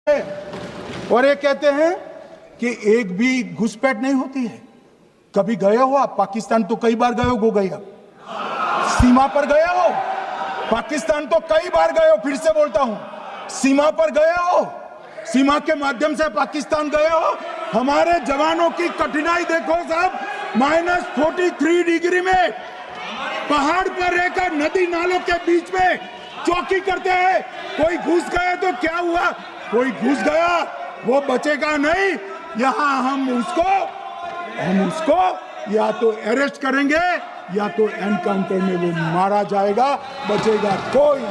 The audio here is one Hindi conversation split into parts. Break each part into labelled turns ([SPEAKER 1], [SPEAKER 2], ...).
[SPEAKER 1] और ये कहते हैं कि एक भी घुसपैठ नहीं होती है। कभी गए हो आप पाकिस्तान? तो कई बार गए हो गोगैया, सीमा पर गए हो? पाकिस्तान तो कई बार गए हो, फिर से बोलता हूं, सीमा पर गए हो, सीमा के माध्यम से पाकिस्तान गए हो। हमारे जवानों की कठिनाई देखो साहब, -43 डिग्री में पहाड़ पर रहकर नदी नालों के बीच में चौकी करते हैं। कोई घुस गए तो क्या हुआ? कोई घुस गया वो बचेगा नहीं। यहां हम उसको या तो अरेस्ट करेंगे या तो एनकाउंटर में वो मारा जाएगा, बचेगा कोई।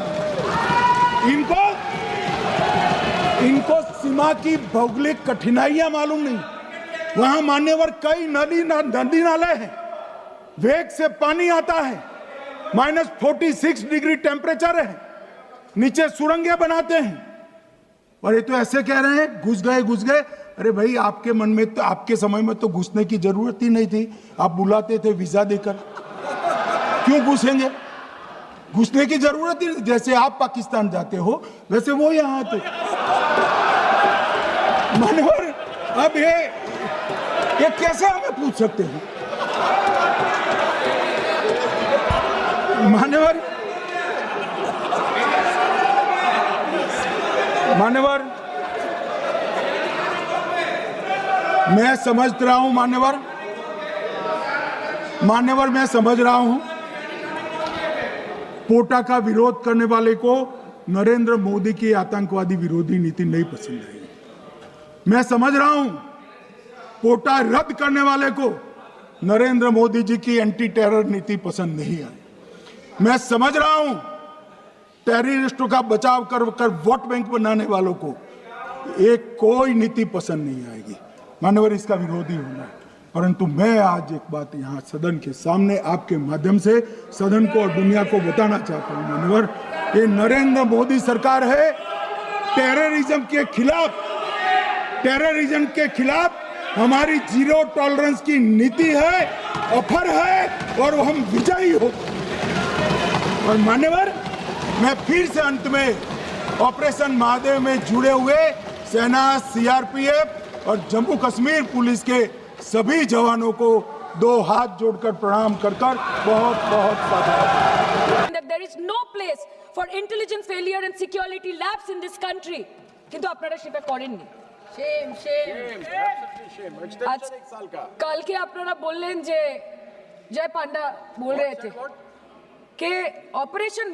[SPEAKER 1] इनको सीमा की भौगोलिक कठिनाइयां मालूम नहीं। वहां मान्यवर कई नदी नाले हैं, वेग से पानी आता है, -46 डिग्री टेम्परेचर है, नीचे सुरंगें बनाते हैं। और ये तो ऐसे कह रहे हैं घुस गए। अरे भाई, आपके मन में तो, आपके समय में तो घुसने की जरूरत ही नहीं थी। आप बुलाते थे वीजा देकर, क्यों घुसेंगे? घुसने की जरूरत ही नहीं। जैसे आप पाकिस्तान जाते हो वैसे वो यहां आते। मानवर, अब ये कैसे हमें पूछ सकते हैं? मान्यवर, मैं समझ रहा हूं, मान्यवर मैं समझ रहा हूं। पोटा का विरोध करने वाले को नरेंद्र मोदी की आतंकवादी विरोधी नीति नहीं पसंद आई। मैं समझ रहा हूं पोटा रद्द करने वाले को नरेंद्र मोदी जी की एंटी टेरर नीति पसंद नहीं आई। मैं समझ रहा हूं टेररिस्टों का बचाव कर वोट बैंक बनाने वालों को एक कोई नीति पसंद नहीं आएगी। मानवर, इसका विरोधी होना है। परंतु मैं आज एक बात यहाँ सदन के सामने आपके माध्यम से सदन को और दुनिया को बताना चाहता हूँ। मानवर, ये नरेंद्र मोदी सरकार है टेररिज्म के खिलाफ हमारी जीरो टॉलरेंस की नीति है, ऑफर है, और हम विजयी हो। और मान्यवर, मैं फिर से अंत में ऑपरेशन महादेव में जुड़े हुए सेना, सीआरपीएफ और जम्मू कश्मीर पुलिस के सभी जवानों को दो हाथ जोड़कर प्रणाम कर बहुत साधुवाद।
[SPEAKER 2] There is no place for intelligence failure and security lapse in this country. কিন্তু আপনারা সেটা করেননি। কালকে আপনারা বললেন যে জয় পান্ডা बोल रहे थे कि ऑपरेशन